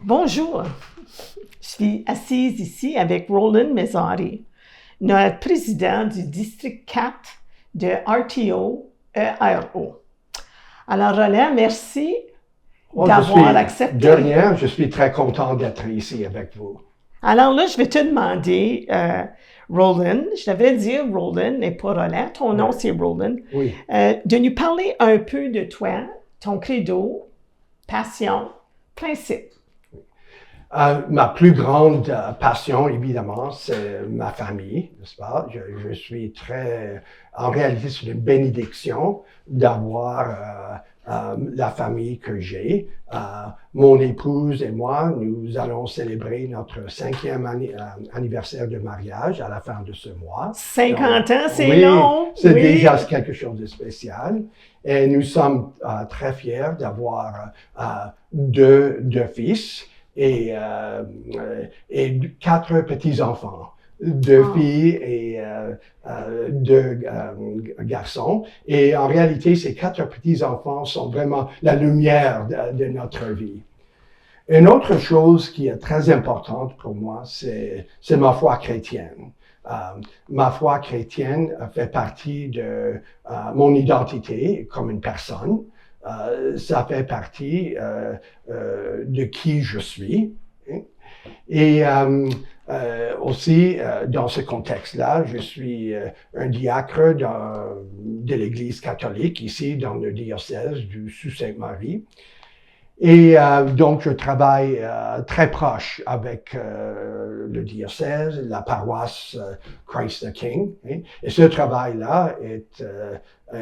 Bonjour, je suis assise ici avec Roland Mezzari, notre président du district 4 de RTO ERO. Alors Roland, merci d'avoir accepté. De rien, je suis très content d'être ici avec vous. Alors là, je vais te demander, Roland, je devrais dire Roland et pas Roland, ton nom c'est Roland, Oui. De nous parler un peu de toi, ton credo, passion, principe. Ma plus grande passion, évidemment, c'est ma famille, n'est-ce pas? Je suis en réalité, c'est une bénédiction d'avoir la famille que j'ai. Mon épouse et moi, nous allons célébrer notre 5e anniversaire de mariage à la fin de ce mois. 50 ans, c'est long! C'est déjà quelque chose de spécial. Et nous sommes très fiers d'avoir deux fils. Et 4 petits-enfants, 2 filles et 2 garçons. Et en réalité, ces 4 petits-enfants sont vraiment la lumière de notre vie. Une autre chose qui est très importante pour moi, c'est ma foi chrétienne. Ma foi chrétienne fait partie de mon identité comme une personne. Ça fait partie de qui je suis. Et aussi, dans ce contexte-là, je suis un diacre de l'Église catholique, ici dans le diocèse du Sault-Sainte-Marie. Et donc, je travaille très proche avec le diocèse, la paroisse Christ the King. Hein, et ce travail-là est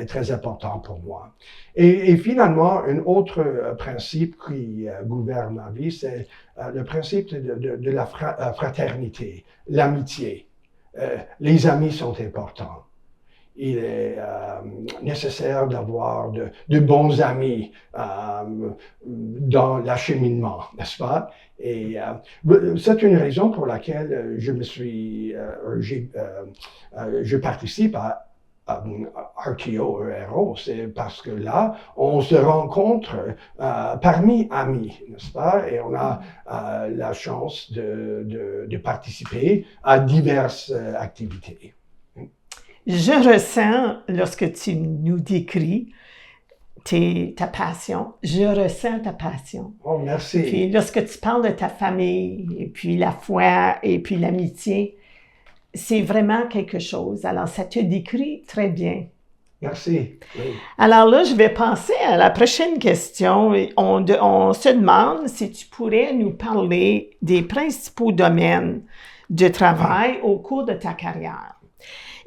très important pour moi. Et finalement, un autre principe qui gouverne ma vie, c'est le principe de la fraternité, l'amitié. Les amis sont importants. Il est nécessaire d'avoir de bons amis dans l'acheminement, n'est-ce pas? Et c'est une raison pour laquelle je participe à RTO ERO, c'est parce que là, on se rencontre parmi amis, n'est-ce pas? Et on a la chance de participer à diverses activités. Je ressens, lorsque tu nous décris ta passion, je ressens ta passion. Oh, merci. Puis lorsque tu parles de ta famille, et puis la foi, et puis l'amitié, c'est vraiment quelque chose. Alors, ça te décrit très bien. Merci. Oui. Alors là, je vais passer à la prochaine question. On se demande si tu pourrais nous parler des principaux domaines de travail au cours de ta carrière.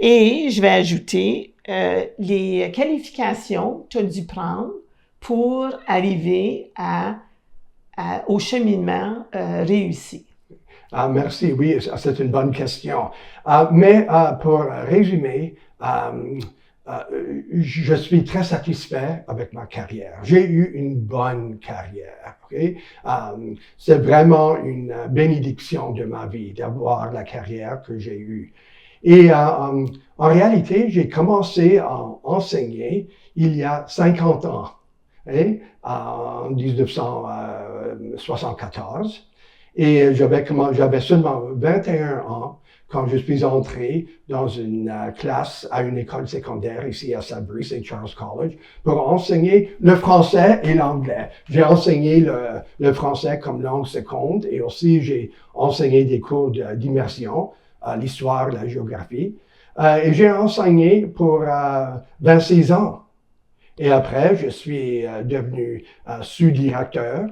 Et je vais ajouter les qualifications que tu as dû prendre pour arriver au cheminement réussi. Merci, oui, c'est une bonne question. Mais pour résumer, je suis très satisfait avec ma carrière. J'ai eu une bonne carrière. Okay? C'est vraiment une bénédiction de ma vie d'avoir la carrière que j'ai eue. Et en réalité, j'ai commencé à enseigner il y a 50 ans, en 1974. Et j'avais seulement 21 ans quand je suis entré dans une classe à une école secondaire ici à Sudbury, St. Charles College, pour enseigner le français et l'anglais. J'ai enseigné le français comme langue seconde et aussi j'ai enseigné des cours d'immersion, l'histoire, la géographie. Et j'ai enseigné pour 26 ans. Et après, je suis devenu sous-directeur,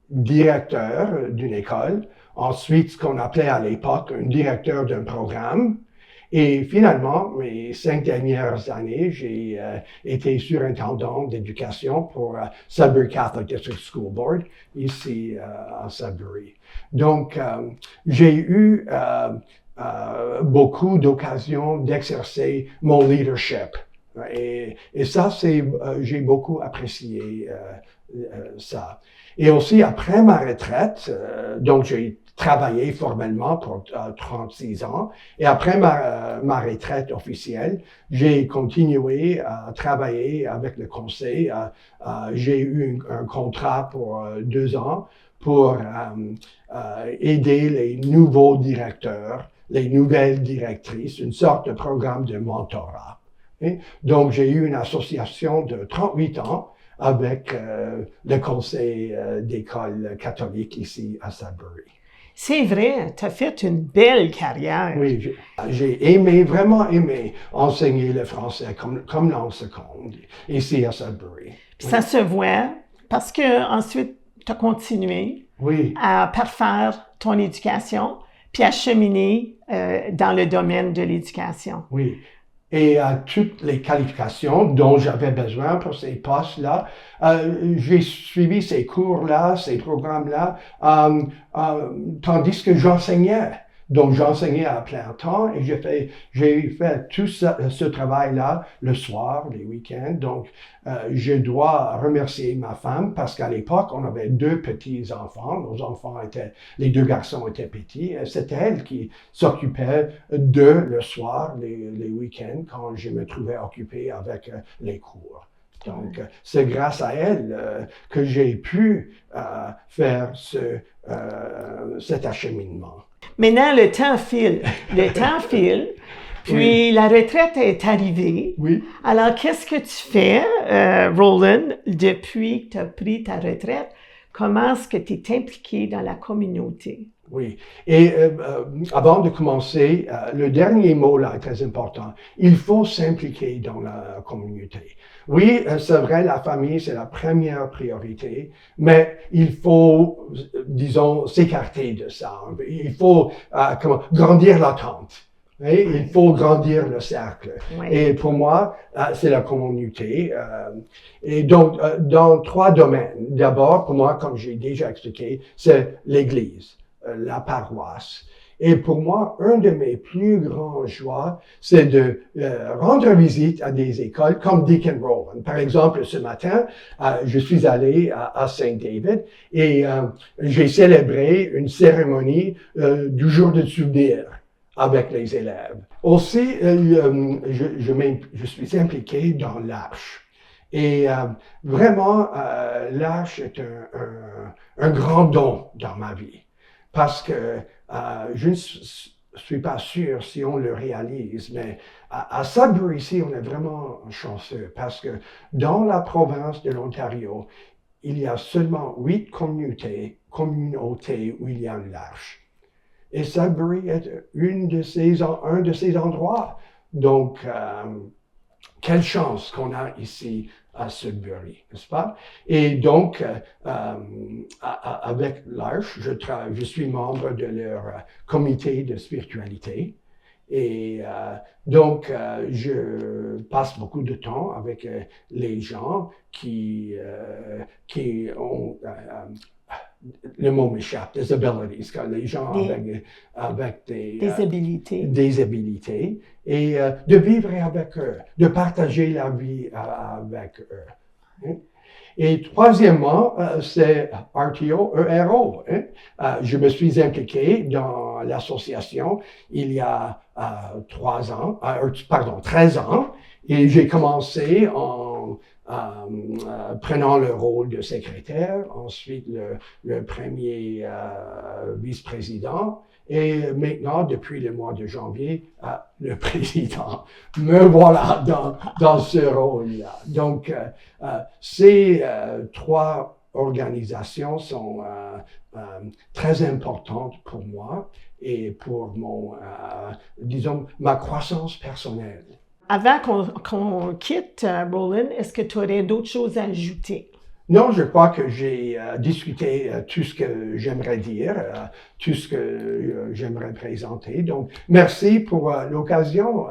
directeur d'une école, ensuite ce qu'on appelait à l'époque un directeur d'un programme. Et finalement, mes 5 dernières années, j'ai été surintendant d'éducation pour Sudbury Catholic District School Board, ici à Sudbury. Donc, j'ai eu beaucoup d'occasions d'exercer mon leadership. Et ça, j'ai beaucoup apprécié ça. Et aussi, après ma retraite, donc j'ai travaillé formellement pour 36 ans. Et après ma retraite officielle, j'ai continué à travailler avec le conseil. J'ai eu un contrat pour 2 ans pour aider les nouveaux directeurs, les nouvelles directrices, une sorte de programme de mentorat. Et donc, j'ai eu une association de 38 ans avec le conseil d'école catholique ici à Sudbury. C'est vrai, tu as fait une belle carrière. Oui, j'ai aimé, vraiment aimé enseigner le français comme langue seconde ici à Sudbury. Puis ça se voit parce que ensuite tu as continué à parfaire ton éducation puis à cheminer dans le domaine de l'éducation. Oui. Et toutes les qualifications dont j'avais besoin pour ces postes-là, j'ai suivi ces cours-là, ces programmes-là, tandis que j'enseignais. Donc, j'enseignais à plein temps et j'ai fait tout ce travail-là le soir, les week-ends. Donc, je dois remercier ma femme parce qu'à l'époque, on avait 2 petits-enfants. Les 2 garçons étaient petits. C'était elle qui s'occupait d'eux le soir, les week-ends, quand je me trouvais occupé avec les cours. Donc, c'est grâce à elle que j'ai pu faire cet acheminement. Maintenant, le temps file. Puis la retraite est arrivée. Oui. Alors, qu'est-ce que tu fais, Roland, depuis que tu as pris ta retraite? Comment est-ce que tu es impliqué dans la communauté? Oui. Et avant de commencer, le dernier mot là est très important. Il faut s'impliquer dans la communauté. Oui, c'est vrai, la famille, c'est la première priorité, mais il faut, disons, s'écarter de ça. Il faut grandir la tente. Et il faut grandir le cercle. Oui. Et pour moi, c'est la communauté. Et donc, dans 3 domaines. D'abord, pour moi, comme j'ai déjà expliqué, c'est l'Église, la paroisse. Et pour moi, un de mes plus grands joies, c'est de rendre visite à des écoles comme Deacon Roland. Par exemple, ce matin, je suis allé à Saint David et j'ai célébré une cérémonie du jour de souvenir avec les élèves. Aussi, je suis impliqué dans l'Arche. Et vraiment, l'Arche est un grand don dans ma vie. Parce que je ne suis pas sûr si on le réalise, mais à Sudbury ici, on est vraiment chanceux parce que dans la province de l'Ontario, il y a seulement 8 communautés où il y a une l'Arche. Et Sudbury est un de ces endroits. Donc, quelle chance qu'on a ici à Sudbury, n'est-ce pas? Et donc, avec l'Arche, je suis membre de leur comité de spiritualité. Et donc, je passe beaucoup de temps avec les gens qui ont... le mot m'échappe, disabilities, les gens avec des habilités, et de vivre avec eux, de partager la vie avec eux. Et troisièmement, c'est RTO, ERO. Je me suis impliqué dans l'association il y a 13 ans, et j'ai commencé en prenant le rôle de secrétaire, ensuite le premier vice-président, et maintenant, depuis le mois de janvier, le président. Me voilà dans ce rôle-là. Donc, ces 3 organisations sont très importantes pour moi et pour ma croissance personnelle. Avant qu'on quitte, Roland, est-ce que tu aurais d'autres choses à ajouter? Non, je crois que j'ai discuté tout ce que j'aimerais dire, tout ce que j'aimerais présenter. Donc, merci pour l'occasion.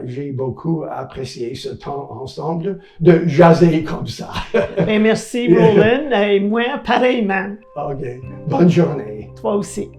J'ai beaucoup apprécié ce temps ensemble de jaser comme ça. Bien, merci, Roland. Et moi, pareillement. OK. Bonne journée. Toi aussi.